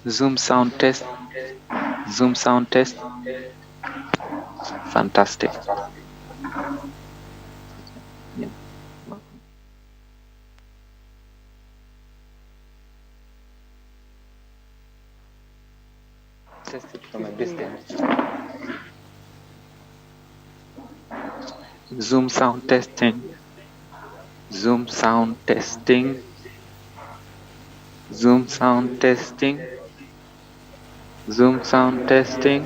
Zoom sound test. Zoom sound test. Fantastic. Yeah. Welcome. Test it from a distance. Zoom sound testing. Zoom sound testing. Zoom sound testing. Zoom sound testing.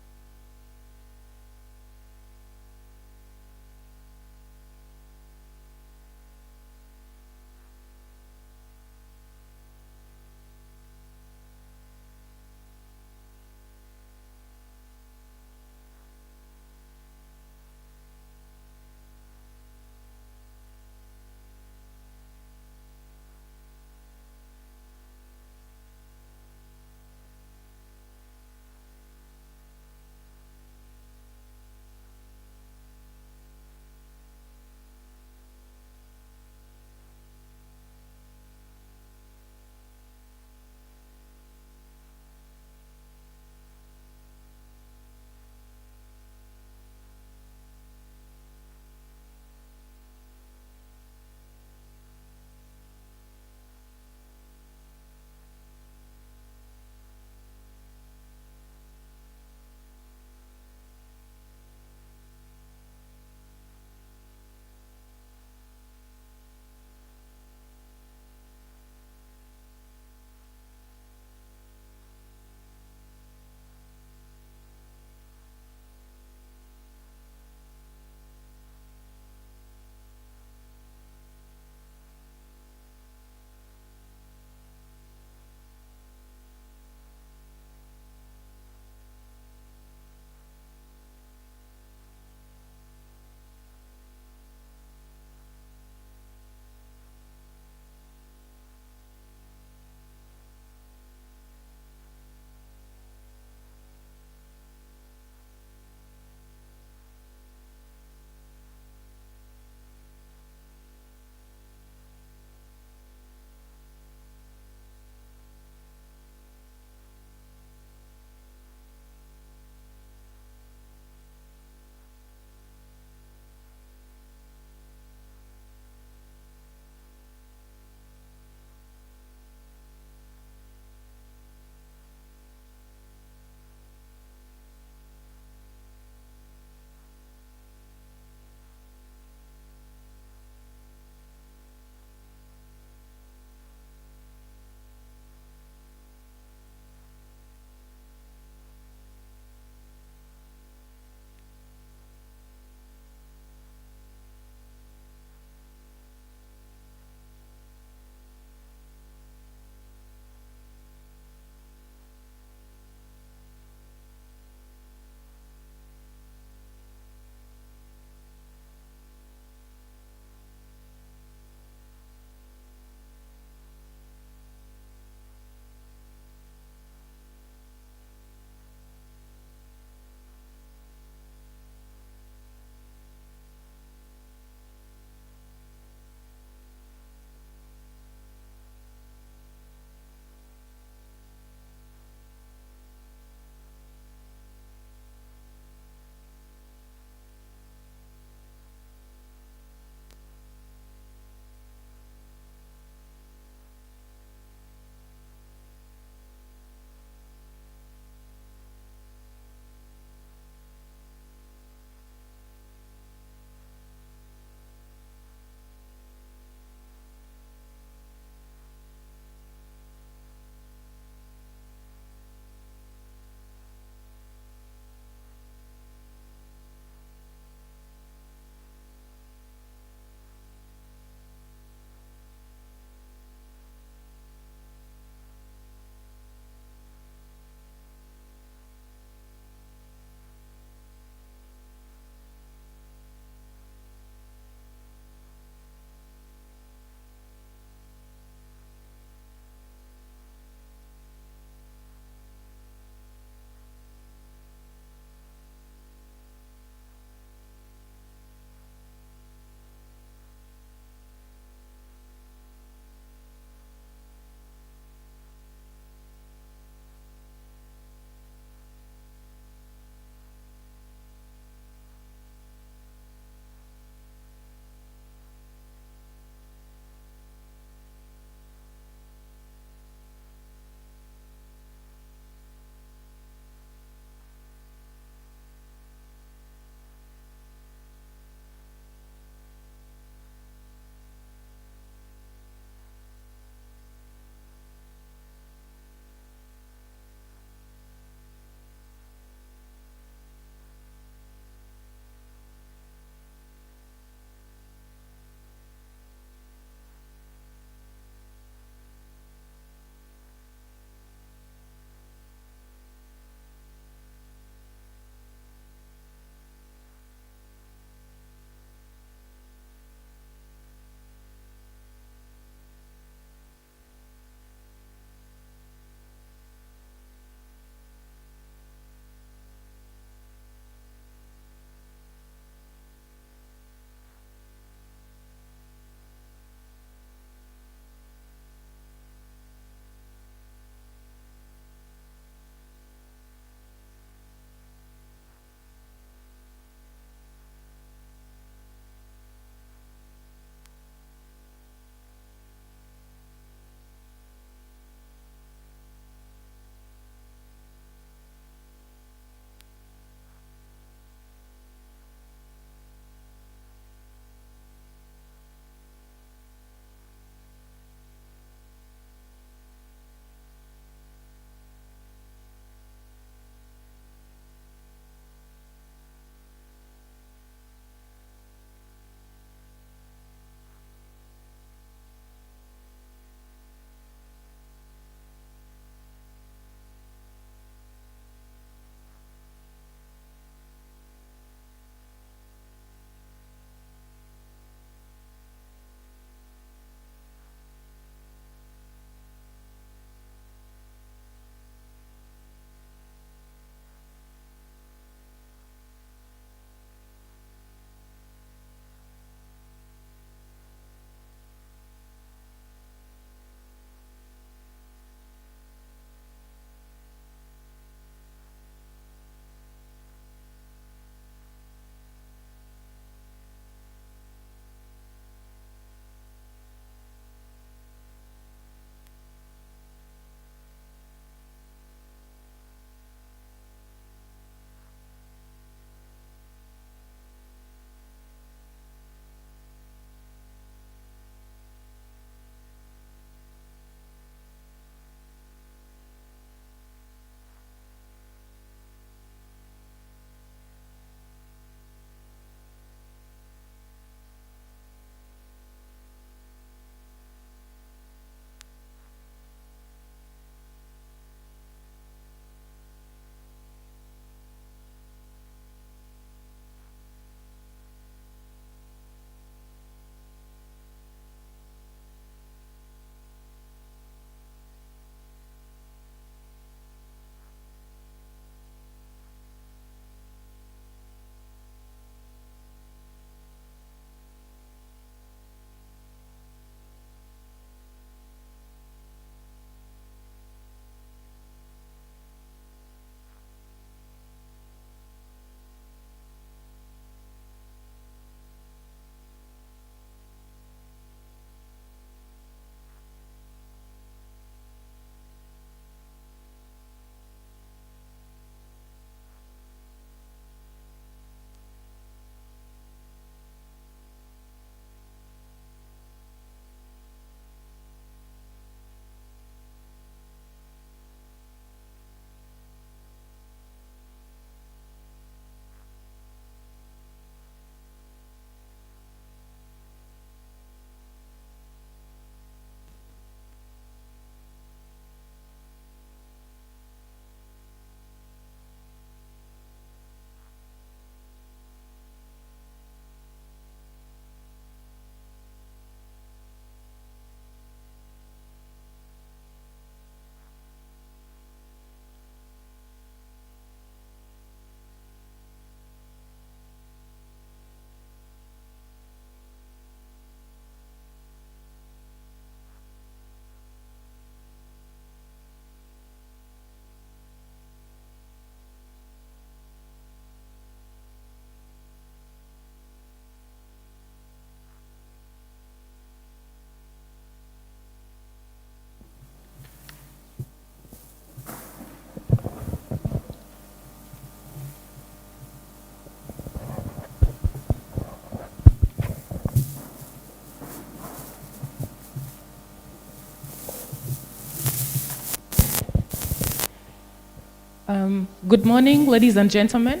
Good morning, ladies and gentlemen.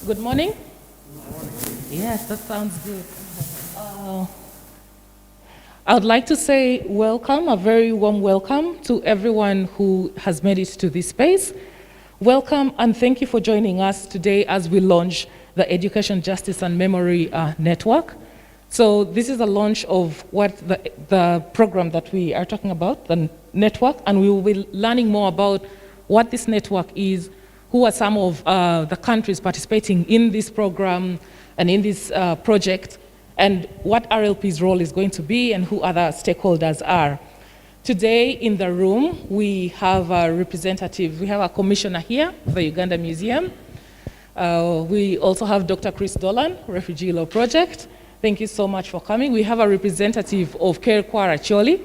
Good morning. Yes, that sounds good. I would like to say welcome, a very warm welcome to everyone who has made it to this space. Welcome and thank you for joining us today as we launch the Education, Justice and Memory Network. So this is a launch of what the program that we are talking about, the network, and we will be learning more about what this network is, who are some of the countries participating in this program and in this project, and what RLP's role is going to be and who other stakeholders are. Today in the room, we have a representative, we have a commissioner here, the Uganda Museum. We also have Dr. Chris Dolan, Refugee Law Project. Thank you so much for coming. We have a representative of Kwara Choli.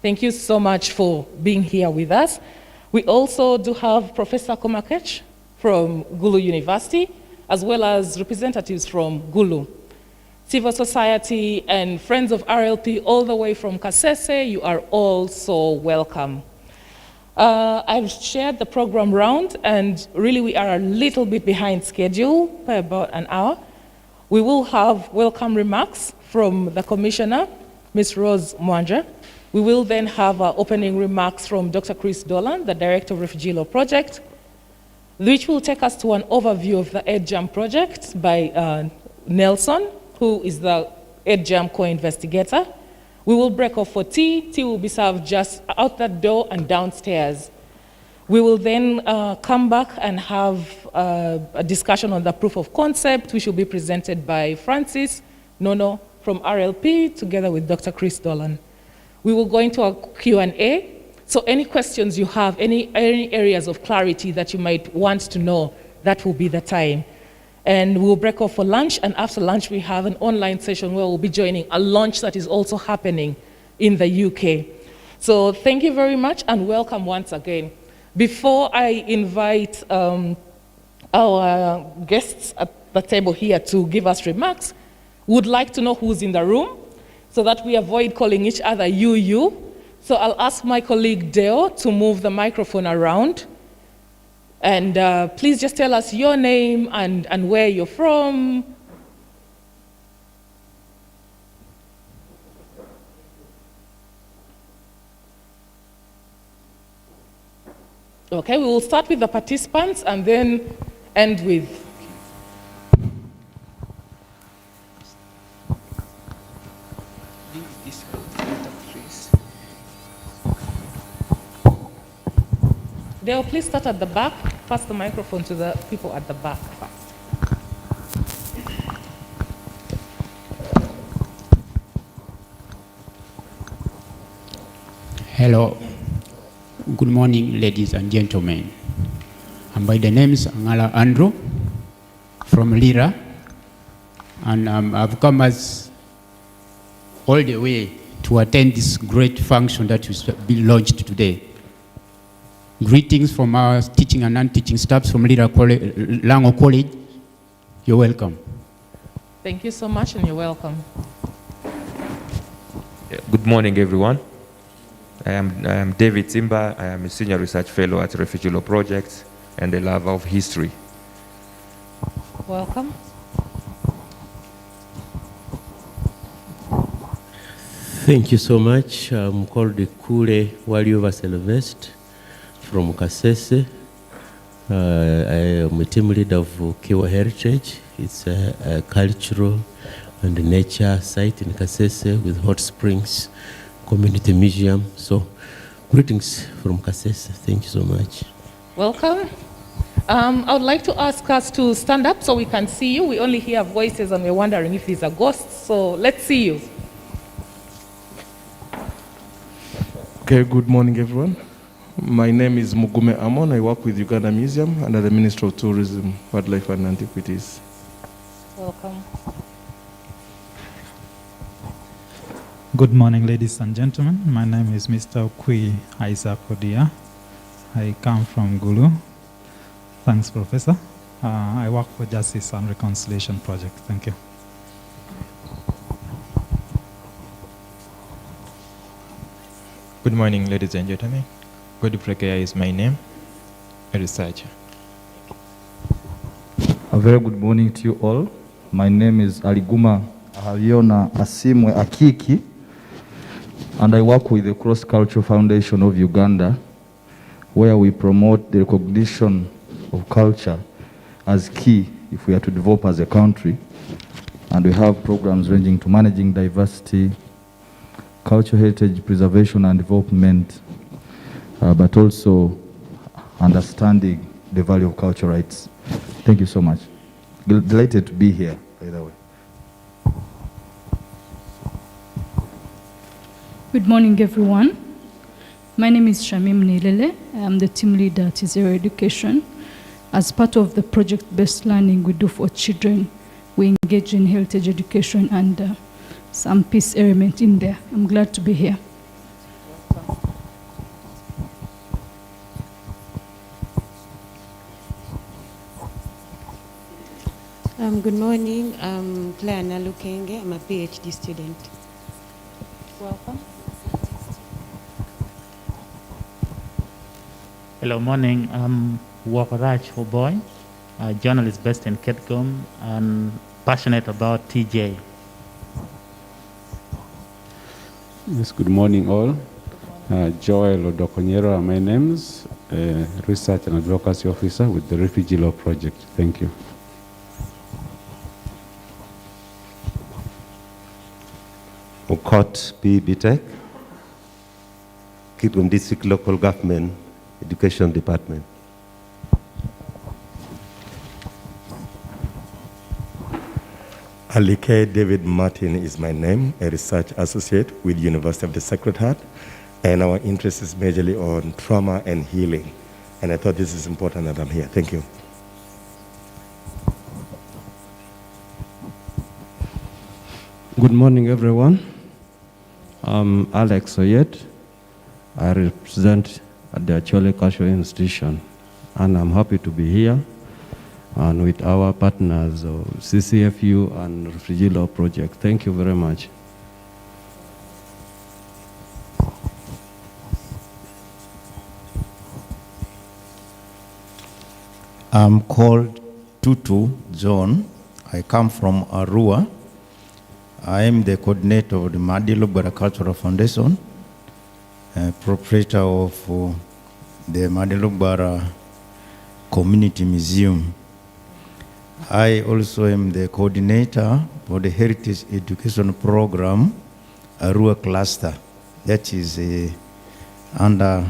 Thank you so much for being here with us. We also do have Professor Komakech from Gulu University, as well as representatives from Gulu. Civil society and friends of RLP all the way from Kasese, you are all so welcome. I've shared the program round, and really we are a little bit behind schedule by about an hour. We will have welcome remarks from the Commissioner, Ms. Rose Mwanja. We will then have opening remarks from Dr. Chris Dolan, the Director of Refugee Law Project, which will take us to an overview of the EdJAM project by Nelson, who is the EdJAM co-investigator. We will break off for tea. Tea will be served just out that door and downstairs. We will then come back and have a discussion on the proof of concept, which will be presented by Francis Nono from RLP, together with Dr. Chris Dolan. We will go into a Q&A. So any questions you have, any areas of clarity that you might want to know, that will be the time. And we'll break off for lunch, and after lunch we have an online session where we'll be joining a launch that is also happening in the UK. So thank you very much and welcome once again. Before I invite our guests at the table here to give us remarks, would like to know who's in the room so that we avoid calling each other you. So I'll ask my colleague Deo to move the microphone around. And please just tell us your name and where you're from. Okay, we will start with the participants and then end with. Dale, please start at the back. Pass the microphone to the people at the back first. Hello. Good morning, ladies and gentlemen. And by the name is Angala Andrew from Lira. And I've come as all the way to attend this great function that will be launched today. Greetings from our teaching and non-teaching staffs from Lira Lango College. You're welcome. Thank you so much, and you're welcome. Good morning, everyone. I am David Zimba. I am a senior research fellow at Refugee Law Project and a lover of history. Welcome. Thank you so much. I'm called Kule Waliova Sylvester from Kasese. I am a team leader of Kiwa Heritage. It's a cultural and nature site in Kasese with hot springs, community museum. So greetings from Kasese. Thank you so much. Welcome. I would like to ask us to stand up so we can see you. We only hear voices and we're wondering if these are ghosts. So let's see you. Okay, good morning, everyone. My name is Mugume Amon. I work with Uganda Museum under the Ministry of Tourism, Wildlife and Antiquities. Welcome. Good morning, ladies and gentlemen. My name is Mr. Okwi Isaac Odia. I come from Gulu. Thanks, Professor. I work for Justice and Reconciliation Project. Thank you. Good morning, ladies and gentlemen. Godfrey Kaya is my name, a researcher. A very good morning to you all. My name is Aliguma Ahaviona Asimwe Akiki, and I work with the Cross Cultural Foundation of Uganda, where we promote the recognition of culture as key if we are to develop as a country. And we have programs ranging to managing diversity, cultural heritage preservation and development, but also understanding the value of cultural rights. Thank you so much. Delighted to be here, by the way. Good morning, everyone. My name is Shamim Nilele. I am the team leader at Zero Education. As part of the project-based learning we do for children, we engage in heritage education and some peace element in there. I'm glad to be here. Good morning. I'm Claire Nalukenge. I'm a PhD student. Welcome. Hello, morning. I'm Wakaraj Oboy, a journalist based in Kitgum and passionate about TJ. Yes, good morning all. Joel Odokonyero, my name is Research and Advocacy Officer with the Refugee Law Project. Thank you. Okot P. Bitek, Kitgum District Local Government Education Department. Alike David Martin is my name, a research associate with University of the Sacred Heart, and our interest is majorly on trauma and healing. And I thought this is important that I'm here. Thank you. Good morning, everyone. I'm Alex Oyet. I represent the Achole Cultural Institution, and I'm happy to be here and with our partners, CCFU and Refugee Law Project. Thank you very much. I'm called Tutu John. I come from Arua. I am the coordinator of the Madilugbara Cultural Foundation, proprietor of the Madilugbara Community Museum. I also am the coordinator for the Heritage Education Program, Arua Cluster, that is under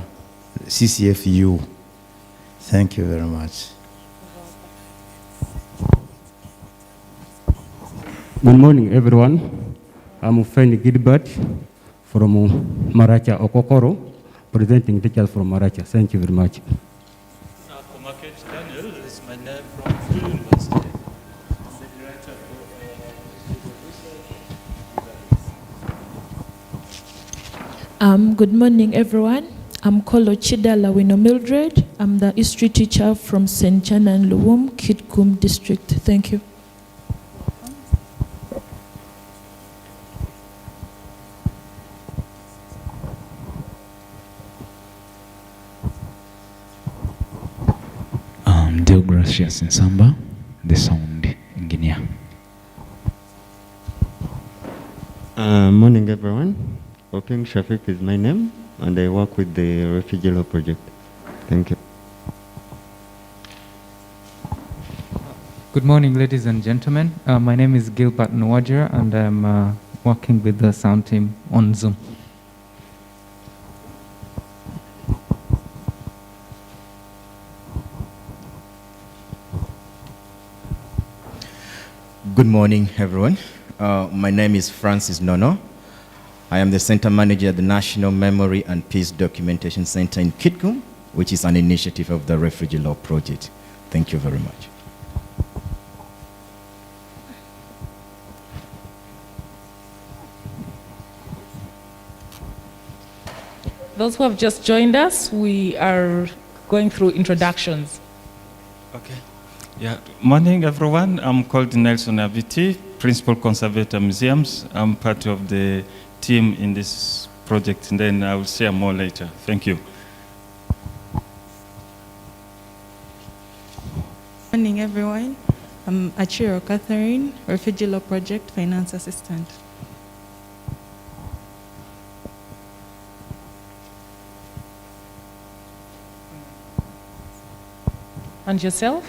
CCFU. Thank you very much. Good morning, everyone. I'm Feni Gilbert from Maracha Okokoro, presenting teachers from Maracha. Thank you very much. Daniel is my name from Zulu University. I'm the director for Good morning, everyone. I'm Kolo Chida Lawino Mildred. I'm the history teacher from St. John and Luwum, Kitgum District. Thank you. Deogracias Nsamba, the sound engineer. Morning, everyone. Openg Shafiq is my name, and I work with the Refugee Law Project. Thank you. Good morning, ladies and gentlemen. My name is Gilbert Nwajira, and I'm working with the sound team on Zoom. Good morning, everyone. My name is Francis Nono. I am the Center Manager at the National Memory and Peace Documentation Center in Kitgum, which is an initiative of the Refugee Law Project. Thank you very much. Those who have just joined us, we are going through introductions. Okay. Yeah. Morning, everyone. I'm called Nelson Abiti, Principal Conservator Museums. I'm part of the team in this project, and then I will share more later. Thank you. morning, everyone. I'm Achiro Catherine, Refugee Law Project Finance Assistant. And yourself?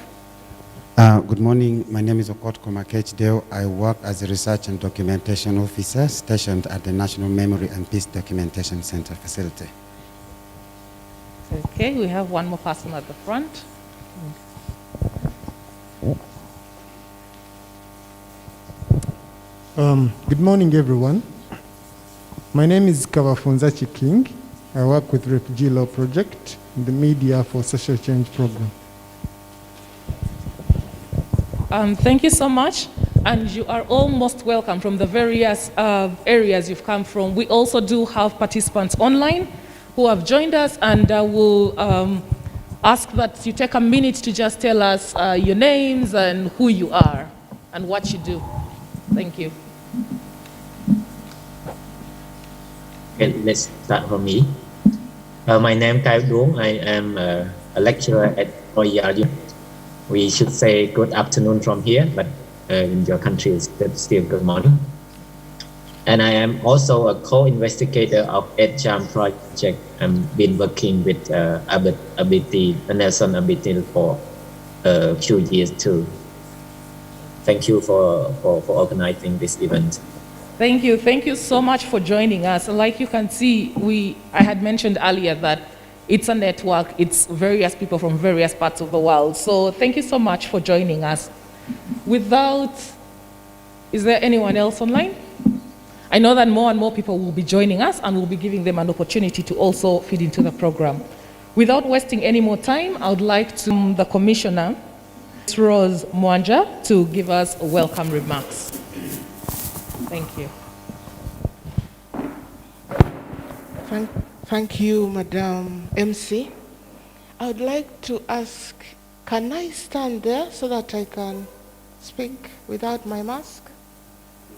Good morning. My name is Okot Komakechdeo. I work as a research and documentation officer stationed at the National Memory and Peace Documentation Center facility. Okay, we have one more person at the front. Good morning, everyone. My name is Kawafunzachi King. I work with Refugee Law Project in the Media for Social Change program. Thank you so much. And you are all most welcome from the various areas you've come from. We also do have participants online who have joined us, and will ask that you take a minute to just tell us your names and who you are and what you do. Thank you. Okay, let's start from me. My name is Kai Duong. I am a lecturer at OER. We should say good afternoon from here, but in your country it's still good morning. And I am also a co-investigator of EdJAM project. I've been working with Nelson Abiti for a few years too. Thank you for organizing this event. Thank you. Thank you so much for joining us. Like you can see, I had mentioned earlier that it's a network. It's various people from various parts of the world. So thank you so much for joining us. Is there anyone else online? I know that more and more people will be joining us, and we'll be giving them an opportunity to also feed into the program. Without wasting any more time, I would like to the Commissioner, Ms. Rose Mwanja, to give us welcome remarks. Thank you. Thank you, Madam MC. I would like to ask, can I stand there so that I can speak without my mask?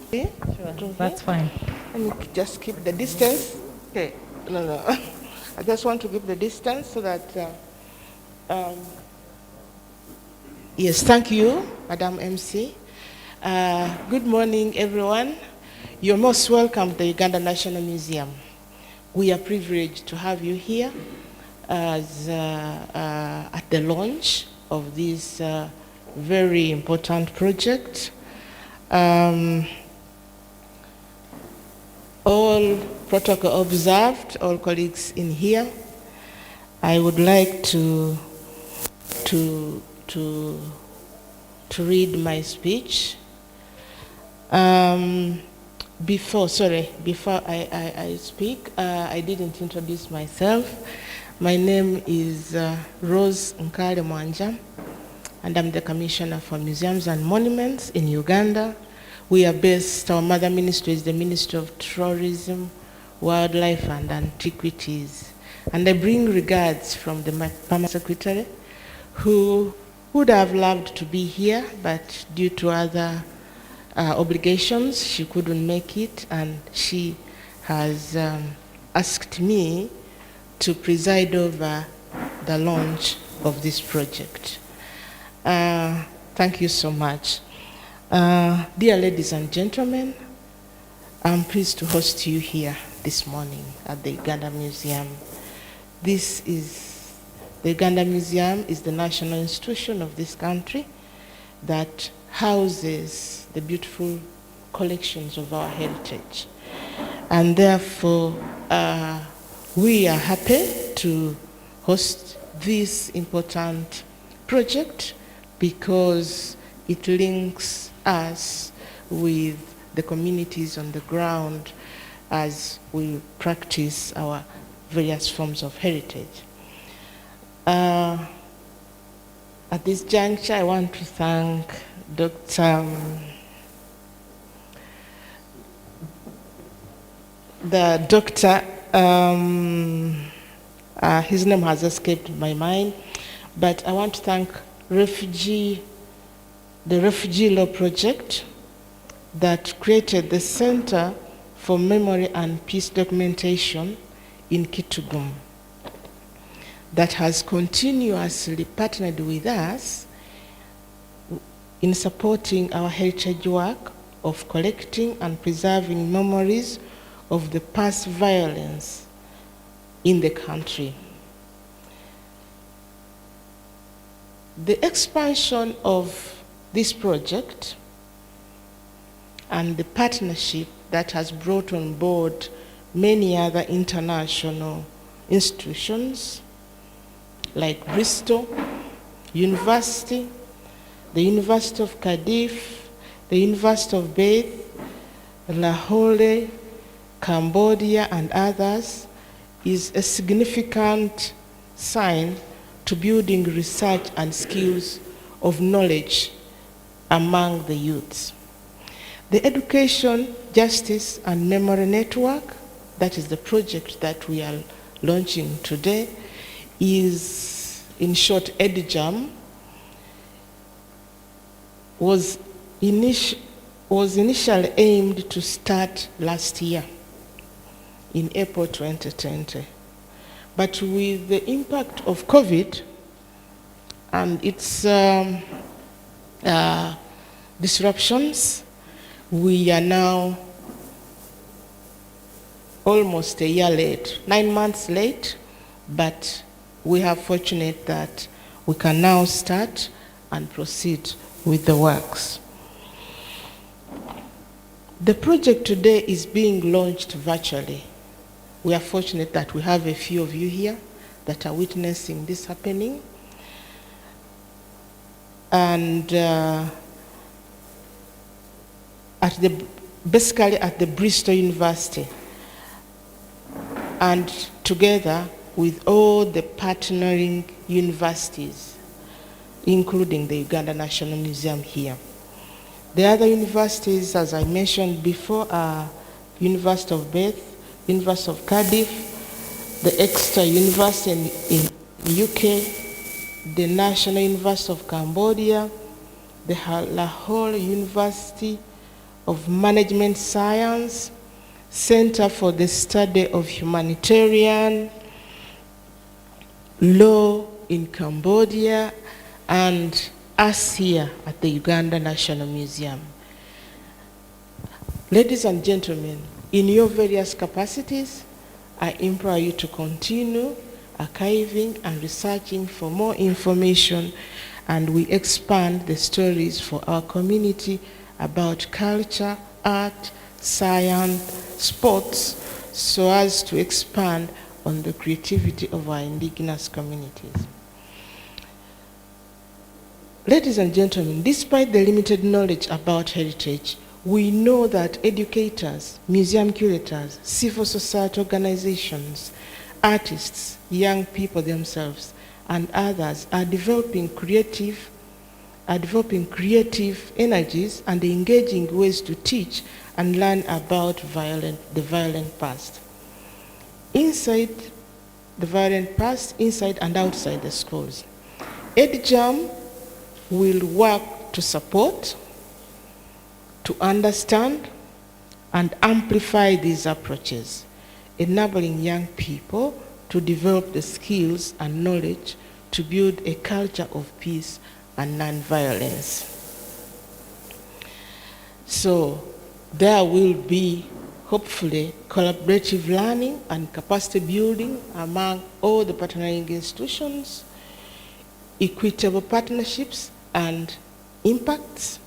Okay? Sure, that's fine. Let me just keep the distance. Okay, no. I just want to keep the distance so that, yes, thank you, Madam MC. Good morning, everyone. You're most welcome to the Uganda National Museum. We are privileged to have you here as, at the launch of this very important project. All protocol observed, all colleagues in here. I would like to read my speech. Before I speak, I didn't introduce myself. My name is Rose Nkale Mwanja, and I'm the Commissioner for Museums and Monuments in Uganda. We are based, our mother ministry is the Ministry of Tourism, Wildlife and Antiquities. And I bring regards from the Permanent Secretary, who would have loved to be here, but due to other obligations, she couldn't make it, and she has asked me to preside over the launch of this project. Thank you so much. Dear ladies and gentlemen, I'm pleased to host you here this morning at the Uganda Museum. The Uganda Museum is the national institution of this country that houses the beautiful collections of our heritage. And therefore, we are happy to host this important project because it links us with the communities on the ground as we practice our various forms of heritage. At this juncture, I want to thank Dr. His name has escaped my mind, but I want to thank the Refugee Law Project that created the Center for Memory and Peace Documentation in Kitgum, that has continuously partnered with us in supporting our heritage work of collecting and preserving memories of the past violence in the country. The expansion of this project and the partnership that has brought on board many other international institutions like Bristol University, the University of Cardiff, the University of Bath, Lahore, Cambodia, and others is a significant sign to building research and skills of knowledge among the youths. The Education, Justice, and Memory Network, that is the project that we are launching today, is in short EdJAM, was initially aimed to start last year in April 2020. But with the impact of COVID and its disruptions, we are now almost a year late, 9 months late, but we are fortunate that we can now start and proceed with the works. The project today is being launched virtually. We are fortunate that we have a few of you here that are witnessing this happening. And basically at the Bristol University, and together with all the partnering universities, including the Uganda National Museum here. The other universities, as I mentioned before, are University of Bath, University of Cardiff, the Exeter University in UK, the National University of Cambodia, the Lahore University of Management Science, Center for the Study of Humanitarian Law in Cambodia, and us here at the Uganda National Museum. Ladies and gentlemen, in your various capacities, I implore you to continue archiving and researching for more information, and we expand the stories for our community about culture, art, science, sports, so as to expand on the creativity of our indigenous communities. Ladies and gentlemen, despite the limited knowledge about heritage, we know that educators, museum curators, civil society organizations, artists, young people themselves, and others are developing creative energies and engaging ways to teach and learn about the violent past. Inside the violent past, inside and outside the schools. EdJAM will work to support, to understand, and amplify these approaches, enabling young people to develop the skills and knowledge to build a culture of peace and non-violence. So there will be, hopefully, collaborative learning and capacity building among all the partnering institutions, equitable partnerships and impacts,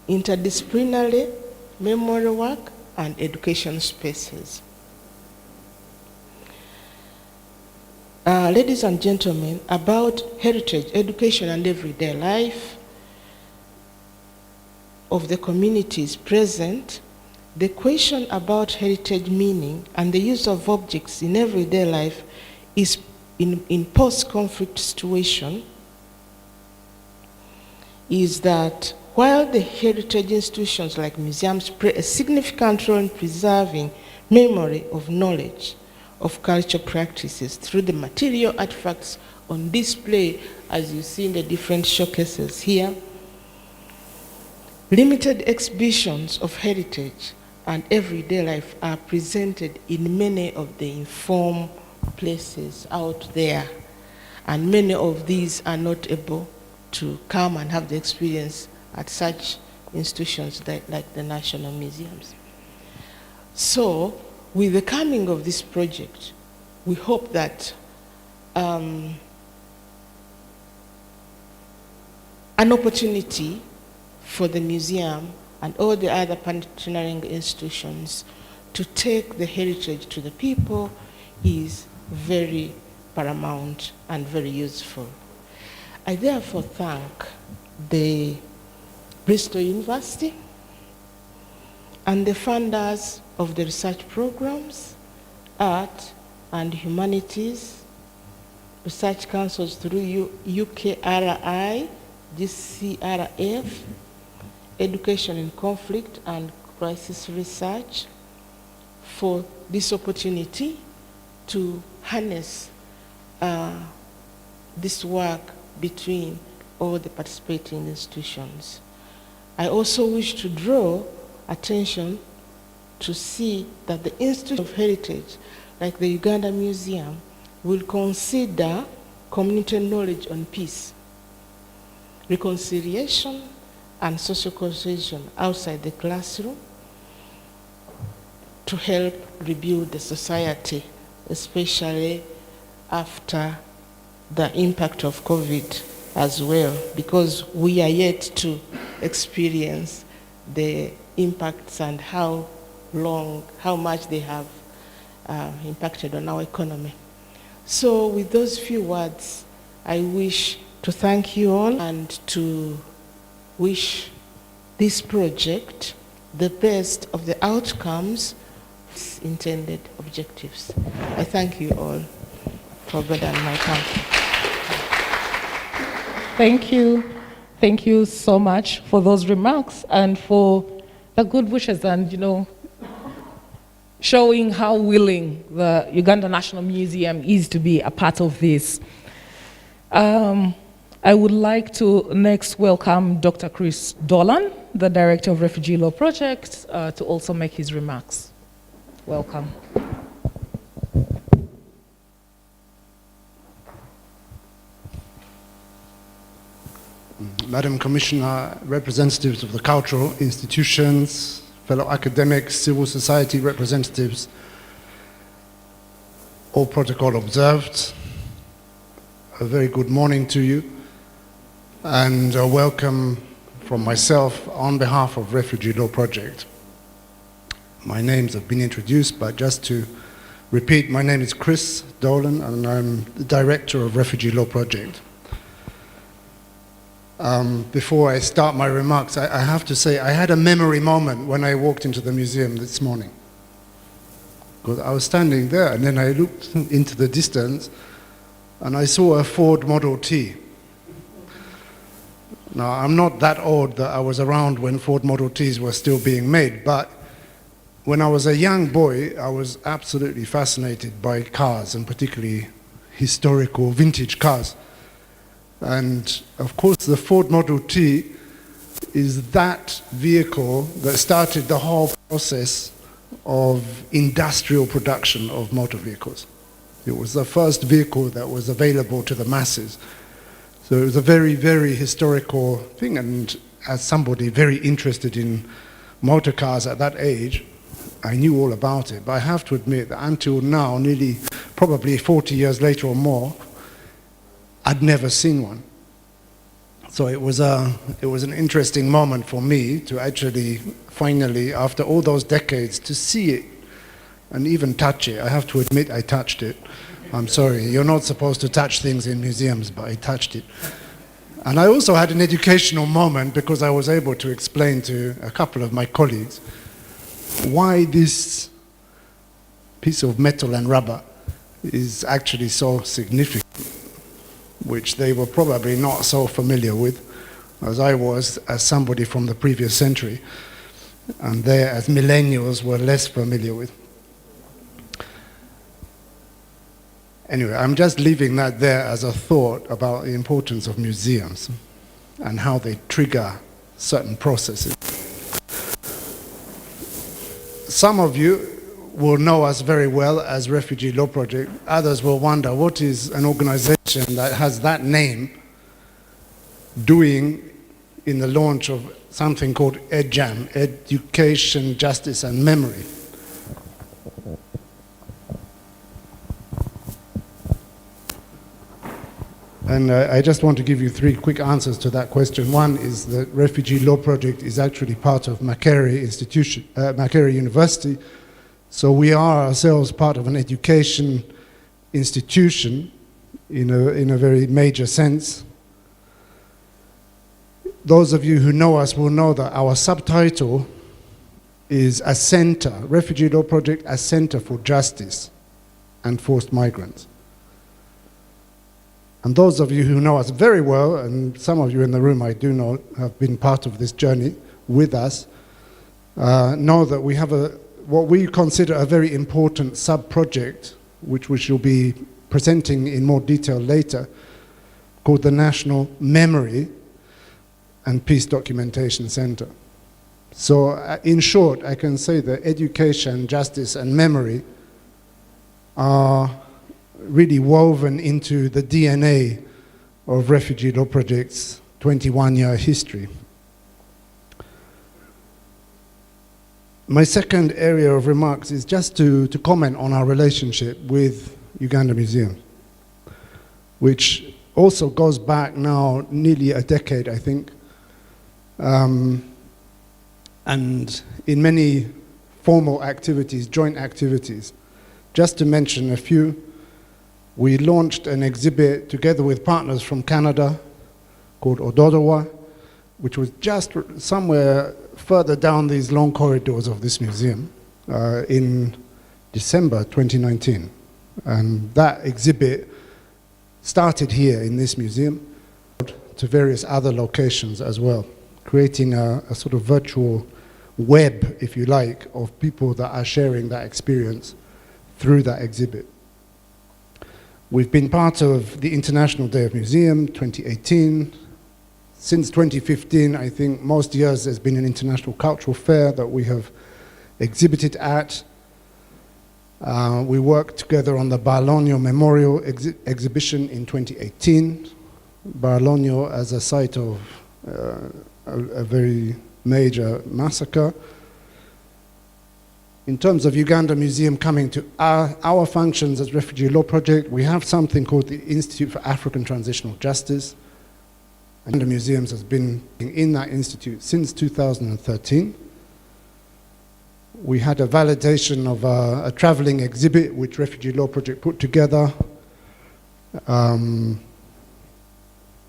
interdisciplinary memory work, and education spaces. Ladies and gentlemen, about heritage, education, and everyday life of the communities present, the question about heritage meaning and the use of objects in everyday life is in post-conflict situation is that while the heritage institutions like museums play a significant role in preserving memory of knowledge of cultural practices through the material artifacts on display, as you see in the different showcases here, limited exhibitions of heritage and everyday life are presented in many of the informal places out there, and many of these are not able to come and have the experience at such institutions like the national museums. So, with the coming of this project, we hope that an opportunity for the museum and all the other partnering institutions to take the heritage to the people is very paramount and very useful. I therefore thank the Bristol University and the funders of the research programs, art and humanities, research councils through UKRI, GCRF, education in conflict and crisis research, for this opportunity to harness this work between all the participating institutions. I also wish to draw attention to see that the Institute of Heritage, like the Uganda Museum, will consider community knowledge on peace, reconciliation, and social cohesion outside the classroom to help rebuild the society, especially after the impact of COVID as well, because we are yet to experience the impacts and how much they have impacted on our economy. So with those few words, I wish to thank you all and to wish this project the best of the outcomes, intended objectives. I thank you all for gathering my time. Thank you. Thank you so much for those remarks and for the good wishes and, showing how willing the Uganda National Museum is to be a part of this. I would like to next welcome Dr. Chris Dolan, the Director of Refugee Law Project, to also make his remarks. Welcome. Madam Commissioner, representatives of the cultural institutions, fellow academics, civil society representatives, all protocol observed. A very good morning to you and a welcome from myself on behalf of Refugee Law Project. My names have been introduced, but just to repeat, my name is Chris Dolan and I'm the Director of Refugee Law Project. Before I start my remarks, I have to say I had a memory moment when I walked into the museum this morning. Because I was standing there and then I looked into the distance and I saw a Ford Model T. Now, I'm not that old that I was around when Ford Model Ts were still being made, but when I was a young boy, I was absolutely fascinated by cars, and particularly historical vintage cars. And of course, the Ford Model T is that vehicle that started the whole process of industrial production of motor vehicles. It was the first vehicle that was available to the masses. So it was a very, very historical thing. And as somebody very interested in motor cars at that age, I knew all about it. But I have to admit that until now, nearly probably 40 years later or more, I'd never seen one. So it was an interesting moment for me to actually finally, after all those decades, to see it and even touch it. I have to admit I touched it. I'm sorry, you're not supposed to touch things in museums, but I touched it. And I also had an educational moment because I was able to explain to a couple of my colleagues why this piece of metal and rubber is actually so significant, which they were probably not so familiar with, as I was, as somebody from the previous century, and they, as millennials, were less familiar with. Anyway, I'm just leaving that there as a thought about the importance of museums and how they trigger certain processes. Some of you will know us very well as Refugee Law Project. Others will wonder, what is an organization that has that name doing in the launch of something called EdJAM, Education, Justice and Memory. And I just want to give you 3 quick answers to that question. One is the Refugee Law Project is actually part of Makerere University. So we are ourselves part of an education institution in a very major sense. Those of you who know us will know that our subtitle is a center, Refugee Law Project, a center for justice and forced migrants. And those of you who know us very well, and some of you in the room I do know have been part of this journey with us, know that we have what we consider a very important sub-project, which we shall be presenting in more detail later, called the National Memory and Peace Documentation Center. So in short, I can say that education, justice and memory are really woven into the DNA of Refugee Law Project's 21-year history. My second area of remarks is just to comment on our relationship with Uganda Museum, which also goes back now nearly a decade, I think, and in many formal activities, joint activities. Just to mention a few, we launched an exhibit together with partners from Canada called Ododowa, which was just somewhere further down these long corridors of this museum in December 2019. And that exhibit started here in this museum to various other locations as well, creating a sort of virtual web, if you like, of people that are sharing that experience through that exhibit. We've been part of the International Day of Museum 2018. Since 2015, I think most years there's been an international cultural fair that we have exhibited at. We worked together on the Barlogno Memorial exhibition in 2018. Barlogno as a site of a very major massacre. In terms of Uganda Museum coming to our functions as Refugee Law Project, we have something called the Institute for African Transitional Justice. And the museums has been in that institute since 2013. We had a validation of a traveling exhibit which Refugee Law Project put together. And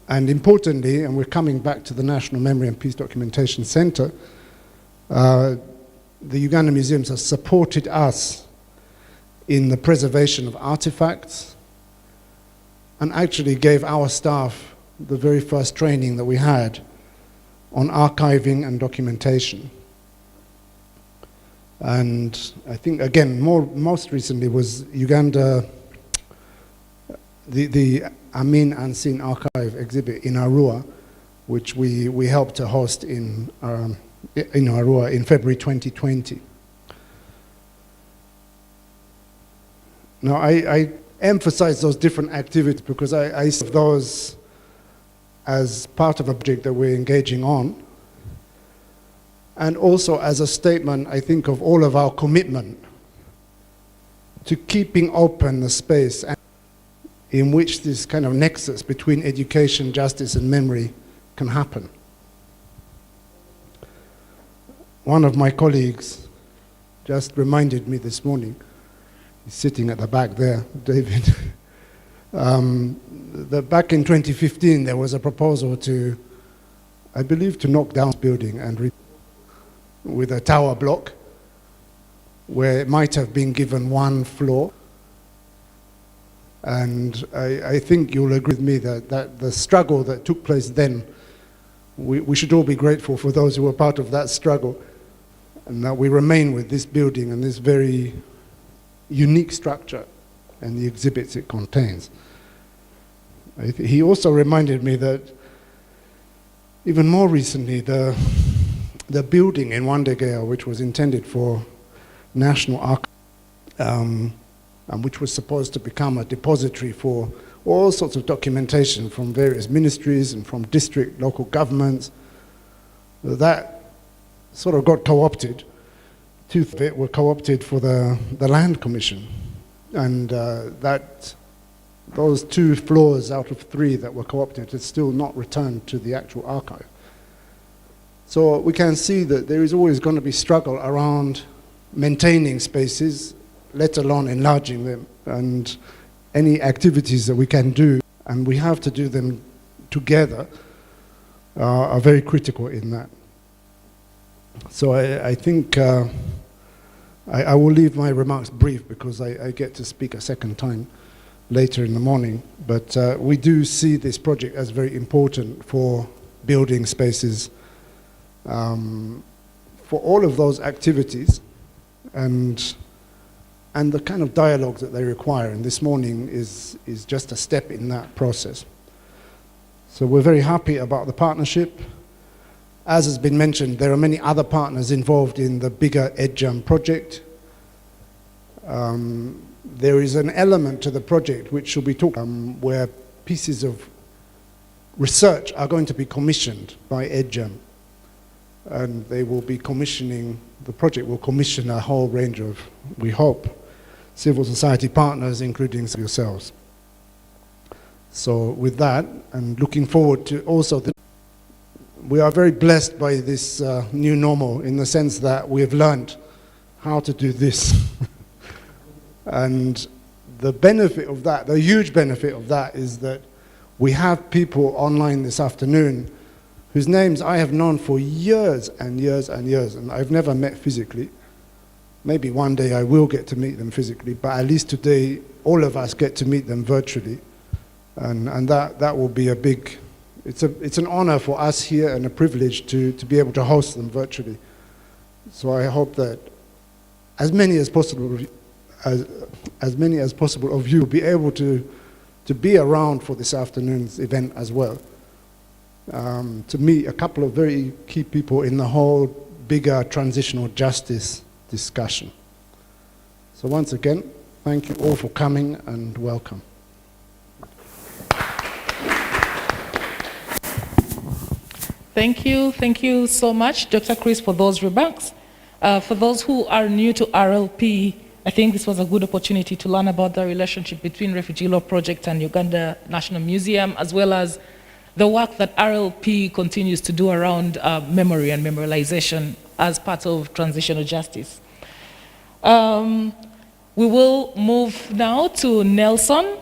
importantly, and we're coming back to the National Memory and Peace Documentation Center, the Uganda Museums have supported us in the preservation of artifacts and actually gave our staff the very first training that we had on archiving and documentation. And I think, again, most recently was Uganda, the Amin Unseen Archive exhibit in Arua, which we helped to host in Arua in February 2020. Now, I emphasize those different activities because I see those as part of a project that we're engaging on, and also as a statement, I think, of all of our commitment to keeping open the space in which this kind of nexus between education, justice, and memory can happen. One of my colleagues just reminded me this morning, he's sitting at the back there, David, that back in 2015 there was a proposal to, I believe, to knock down this building and with a tower block where it might have been given one floor. And I think you'll agree with me that the struggle that took place then, we should all be grateful for those who were part of that struggle, and that we remain with this building and this very unique structure and the exhibits it contains. He also reminded me that even more recently, the building in Wandegea, which was intended for National Archive, and which was supposed to become a depository for all sorts of documentation from various ministries and from district, local governments, that sort of got co-opted. Two of it were co-opted for the Land Commission. And those 2 floors out of 3 that were co-opted is still not returned to the actual archive. So we can see that there is always going to be struggle around maintaining spaces, let alone enlarging them, and any activities that we can do, and we have to do them together, are very critical in that. So I think I will leave my remarks brief because I get to speak a second time later in the morning. But we do see this project as very important for building spaces for all of those activities and the kind of dialogue that they require. And this morning is just a step in that process. So we're very happy about the partnership. As has been mentioned, there are many other partners involved in the bigger EdJAM project. There is an element to the project which should be talked where pieces of research are going to be commissioned by EdJAM. And they will be commissioning, the project will commission a whole range of, we hope, civil society partners, including yourselves. So with that, and looking forward to also, we are very blessed by this new normal in the sense that we have learned how to do this. And the benefit of that, the huge benefit of that is that we have people online this afternoon whose names I have known for years and years and years, and I've never met physically. Maybe one day I will get to meet them physically, but at least today all of us get to meet them virtually. And that will be a big, it's an honor for us here and a privilege to be able to host them virtually. So I hope that as many as possible of you will be able to be around for this afternoon's event as well. To meet a couple of very key people in the whole bigger transitional justice discussion. So once again, thank you all for coming and welcome. Thank you so much, Dr. Chris, for those remarks. For those who are new to RLP, I think this was a good opportunity to learn about the relationship between Refugee Law Project and Uganda National Museum, as well as the work that RLP continues to do around memory and memorialization as part of transitional justice. We will move now to Nelson.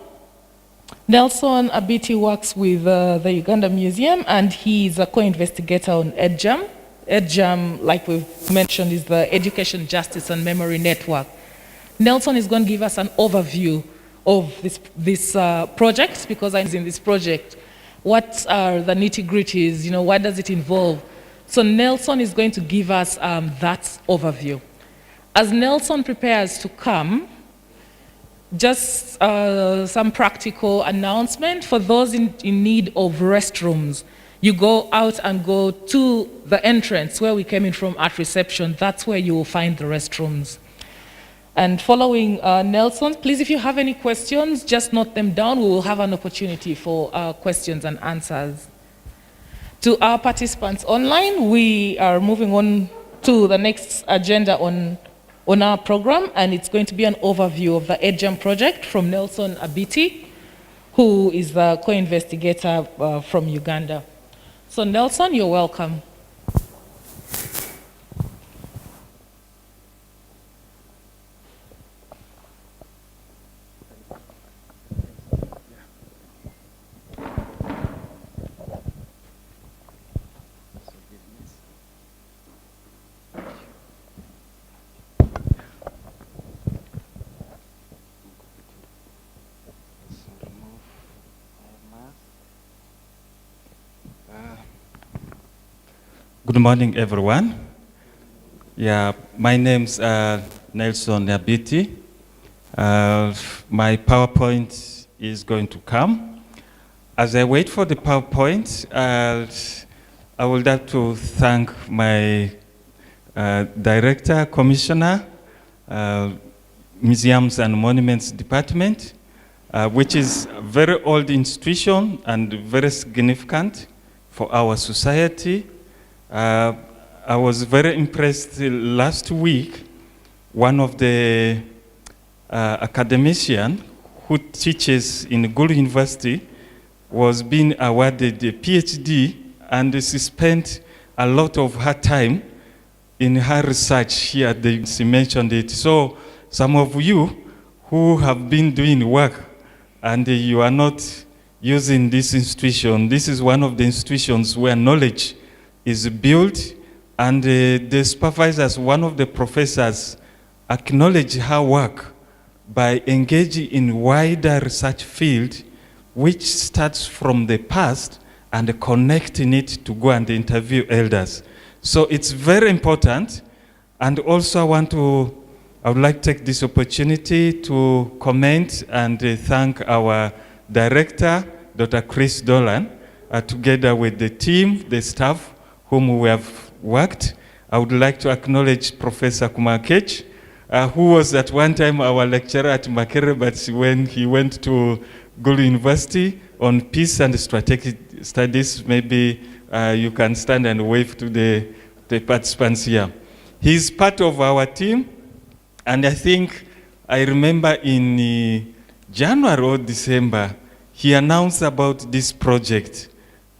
Nelson Abiti works with the Uganda Museum, and he's a co-investigator on EdJAM. EdJAM, like we've mentioned, is the Education, Justice and Memory Network. Nelson is going to give us an overview of this project, because I'm in this project. What are the nitty-gritties? You know, what does it involve? So Nelson is going to give us that overview. As Nelson prepares to come, just some practical announcement for those in need of restrooms. You go out and go to the entrance where we came in from at reception. That's where you will find the restrooms. And following Nelson, please, if you have any questions, just note them down. We will have an opportunity for questions and answers. To our participants online, we are moving on to the next agenda on our program, and it's going to be an overview of the EdJAM project from Nelson Abiti, who is the co-investigator from Uganda. So Nelson, you're welcome. Good morning, everyone. Yeah, my name's Nelson Abiti. My PowerPoint is going to come. As I wait for the PowerPoint, I would like to thank my Director, Commissioner, Museums and Monuments Department, which is a very old institution and very significant for our society. I was very impressed last week. One of the academicians who teaches in Gulu University was being awarded a PhD, and she spent a lot of her time in her research here. She mentioned it. So some of you who have been doing work and you are not using this institution, this is one of the institutions where knowledge is built, and the supervisors, one of the professors, acknowledge her work by engaging in wider research field, which starts from the past and connecting it to go and interview elders. So it's very important. And also I would like to take this opportunity to comment and thank our director, Dr. Chris Dolan, together with the team, the staff whom we have worked. I would like to acknowledge Professor Kumakech, who was at one time our lecturer at Makerere, but when he went to Gulu University on peace and strategic studies, maybe you can stand and wave to the participants here. He's part of our team, and I think I remember in January or December, he announced about this project,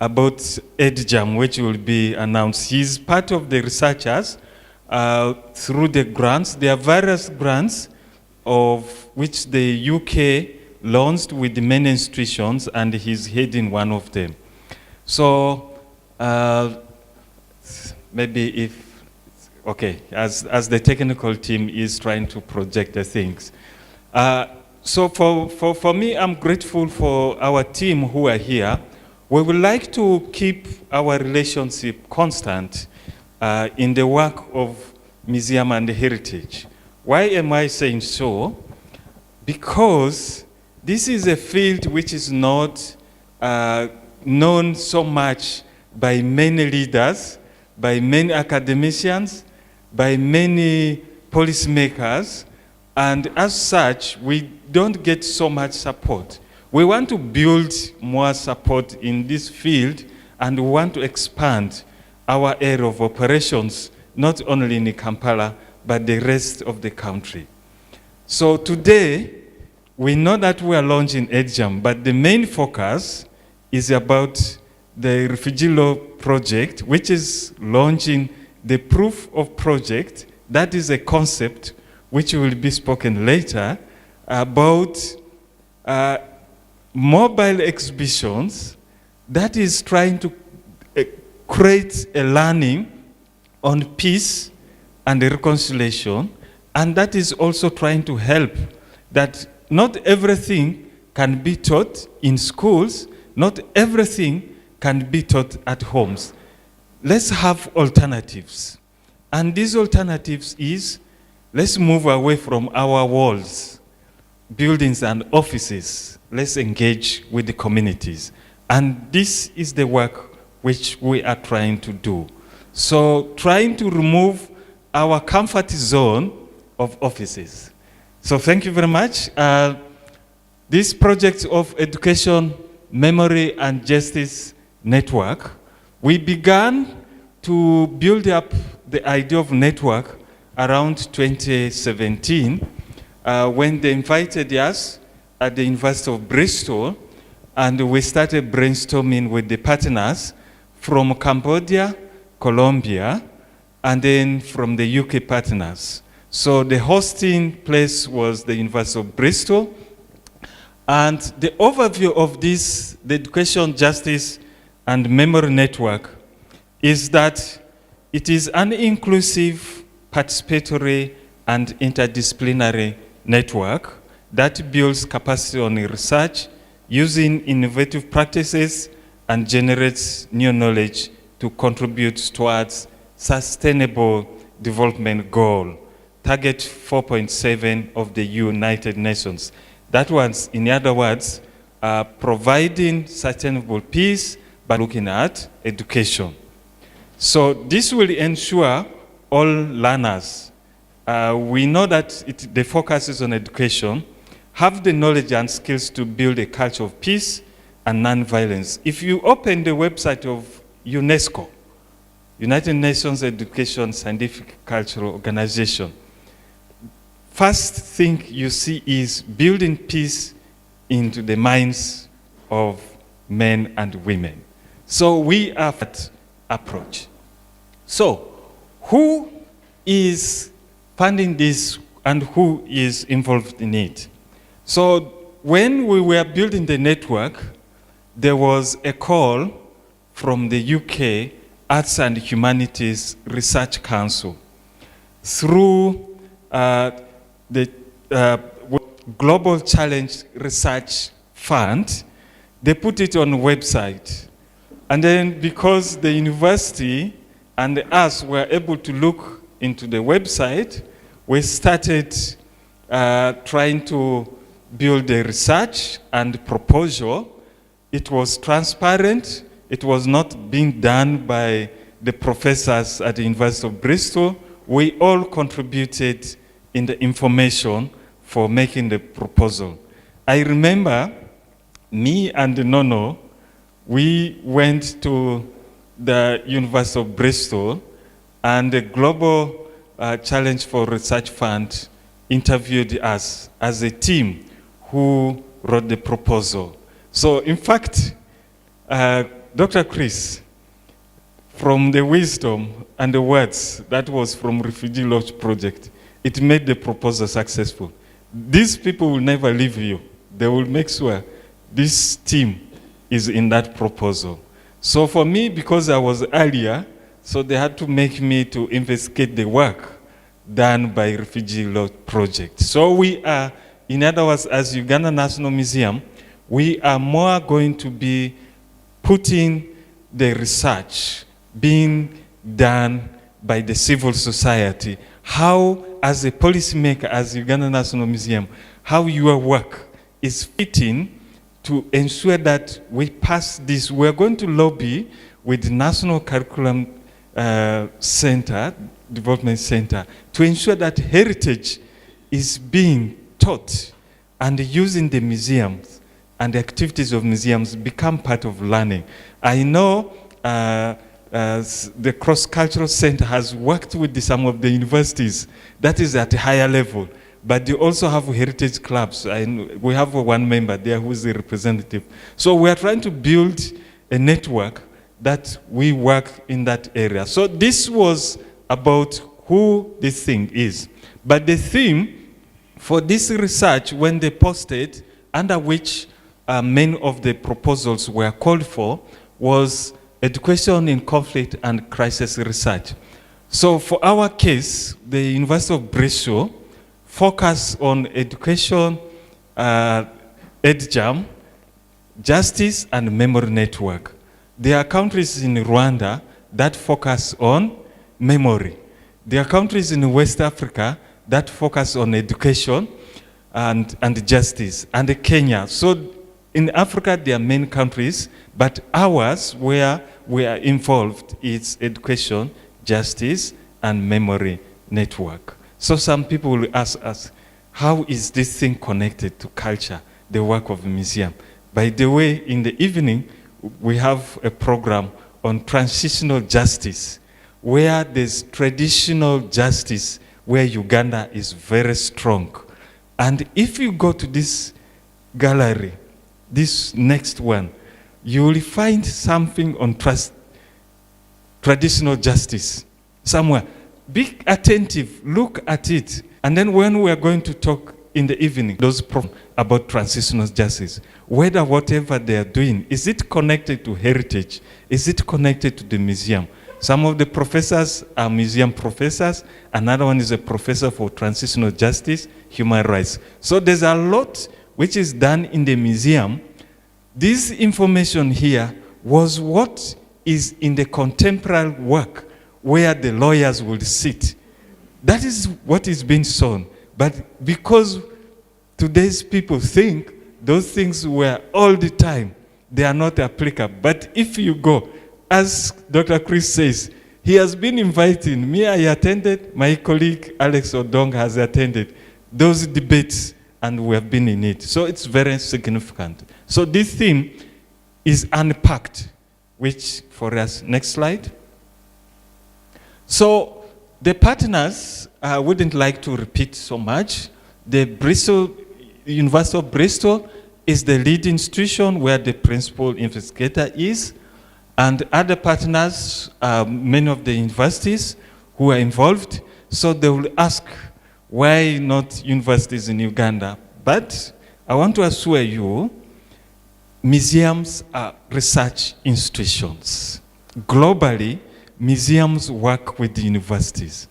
about EdJAM, which will be announced. He's part of the researchers through the grants. There are various grants of which the UK launched with many institutions, and he's heading one of them. So maybe if, okay, as the technical team is trying to project the things. So for me, I'm grateful for our team who are here. We would like to keep our relationship constant in the work of museum and heritage. Why am I saying so? Because this is a field which is not known so much by many leaders, by many academicians, by many policymakers, and as such, we don't get so much support. We want to build more support in this field, and we want to expand our area of operations, not only in Kampala, but the rest of the country. So today, we know that we are launching EdJAM, but the main focus is about the Refugee Law Project, which is launching the proof of project. That is a concept which will be spoken later about mobile exhibitions that is trying to create a learning on peace and reconciliation, and that is also trying to help that not everything can be taught in schools, not everything can be taught at homes. Let's have alternatives. And these alternatives is, let's move away from our walls, buildings and offices. Let's engage with the communities. And this is the work which we are trying to do. So trying to remove our comfort zone of offices. So thank you very much. This project of Education, Memory and Justice Network, we began to build up the idea of network around 2017 when they invited us at the University of Bristol, and we started brainstorming with the partners from Cambodia, Colombia, and then from the UK partners. So the hosting place was the University of Bristol. And the overview of this, the Education, Justice, and Memory Network, is that it is an inclusive, participatory, and interdisciplinary network that builds capacity on research, using innovative practices, and generates new knowledge to contribute towards sustainable development goal, target 4.7 of the United Nations. That was, in other words, providing sustainable peace by looking at education. So this will ensure all learners, we know that the focus is on education, have the knowledge and skills to build a culture of peace and non-violence. If you open the website of UNESCO, United Nations Education Scientific Cultural Organization. First thing you see is building peace into the minds of men and women. So we have that approach. So who is funding this and who is involved in it? So when we were building the network, there was a call from the UK Arts and Humanities Research Council through the Global Challenge Research Fund. They put it on the website. And then because the university and us were able to look into the website, we started trying to build the research and proposal. It was transparent. It was not being done by the professors at the University of Bristol. We all contributed in the information for making the proposal. I remember me and Nono, we went to the University of Bristol, and the Global Challenge for Research Fund interviewed us as a team who wrote the proposal. So in fact, Dr. Chris, from the wisdom and the words that was from Refugee Lodge Project, it made the proposal successful. These people will never leave you. They will make sure this team is in that proposal. So for me, because I was earlier, so they had to make me to investigate the work done by Refugee Lodge Project. So we are, in other words, as Uganda National Museum, we are more going to be putting the research being done by the civil society. How, as a policymaker, as Uganda National Museum, how your work is fitting to ensure that we pass this. We're going to lobby with the National Curriculum Center, Development Center, to ensure that heritage is being taught and using the museums and the activities of museums become part of learning. I know the Cross-Cultural Center has worked with some of the universities that is at a higher level, but they also have heritage clubs. We have one member there who is the representative. So we are trying to build a network that we work in that area. So this was about who this thing is. But the theme for this research, when they posted, under which many of the proposals were called for, was education in conflict and crisis research. So for our case, the University of Bristol focused on education, EdJAM, justice and memory network. There are countries in Rwanda that focus on memory. There are countries in West Africa that focus on education and justice, and Kenya. So in Africa, there are many countries, but ours, where we are involved, is education, justice, and memory network. So some people will ask us, how is this thing connected to culture, the work of the museum? By the way, in the evening, we have a program on transitional justice, where there's traditional justice, where Uganda is very strong. And if you go to this gallery, this next one, you will find something on traditional justice somewhere. Be attentive, look at it. And then when we are going to talk in the evening, those about transitional justice, whether whatever they are doing, is it connected to heritage? Is it connected to the museum? Some of the professors are museum professors. Another one is a professor for transitional justice, human rights. So there's a lot which is done in the museum. This information here was what is in the contemporary work where the lawyers will sit. That is what is being shown. But because today's people think those things were all the time, they are not applicable. But if you go, as Dr. Chris says, he has been inviting me. I attended, my colleague Alex Odong has attended those debates, and we have been in it. So it's very significant. So this theme is unpacked, which for us, next slide. So the partners, I wouldn't like to repeat so much. The University of Bristol is the lead institution where the principal investigator is, and other partners, many of the universities who are involved. So they will ask, why not universities in Uganda? But I want to assure you, museums are research institutions. Globally, museums work with the universities.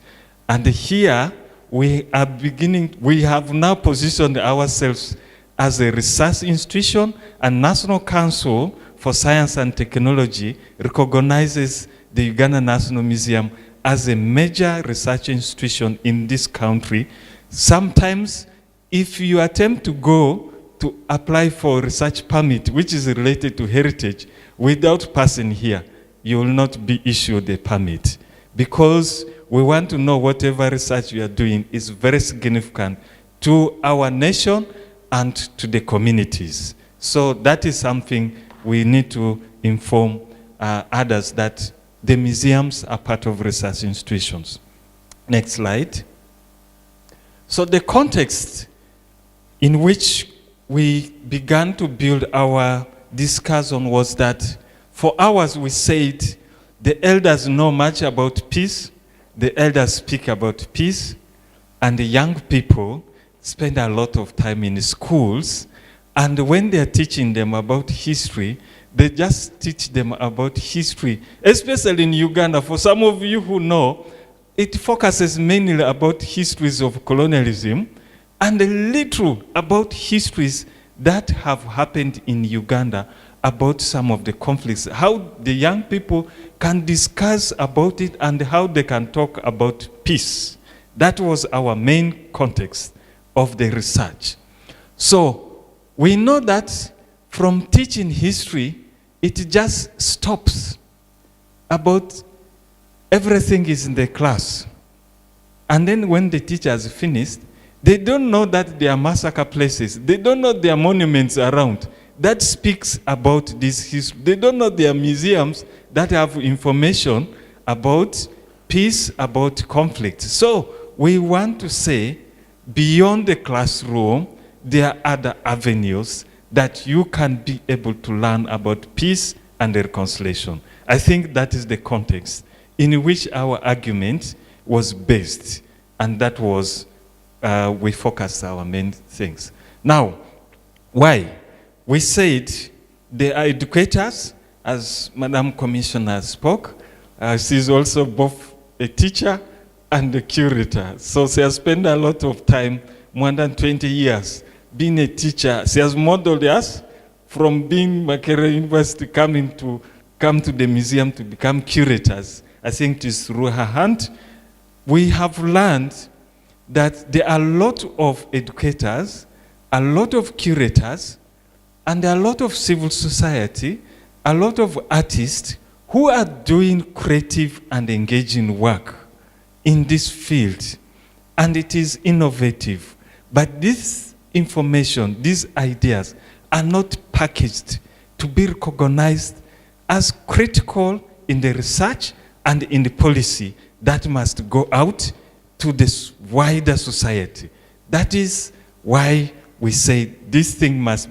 And here, we have now positioned ourselves as a research institution, and National Council for Science and Technology recognizes the Uganda National Museum as a major research institution in this country. Sometimes, if you attempt to go to apply for a research permit, which is related to heritage, without passing here, you will not be issued a permit. Because we want to know whatever research you are doing is very significant to our nation and to the communities. So that is something we need to inform others, that the museums are part of research institutions. Next slide. So the context in which we began to build our discussion was that for hours we said the elders know much about peace, the elders speak about peace, and the young people spend a lot of time in schools, and when they are teaching them about history, they just teach them about history, especially in Uganda. For some of you who know, it focuses mainly about histories of colonialism and a little about histories that have happened in Uganda about some of the conflicts, how the young people can discuss about it and how they can talk about peace. That was our main context of the research. So we know that from teaching history, it just stops about everything is in the class. And then when the teachers finished, they don't know that there are massacre places. They don't know there are monuments around that speaks about this history. They don't know there are museums that have information about peace, about conflict. So we want to say, beyond the classroom, there are other avenues that you can be able to learn about peace and reconciliation. I think that is the context in which our argument was based, and that was, we focused our main things. Now, why? We said they are educators, as Madam Commissioner spoke. She's also both a teacher and a curator. So she has spent a lot of time, more than 20 years, being a teacher. She has modeled us from being Makerere University come to the museum to become curators. I think it is through her hand. We have learned that there are a lot of educators, a lot of curators, and a lot of civil society, a lot of artists who are doing creative and engaging work in this field. And it is innovative. But this information, these ideas are not packaged to be recognized as critical in the research and in the policy that must go out to this wider society. That is why we say this thing must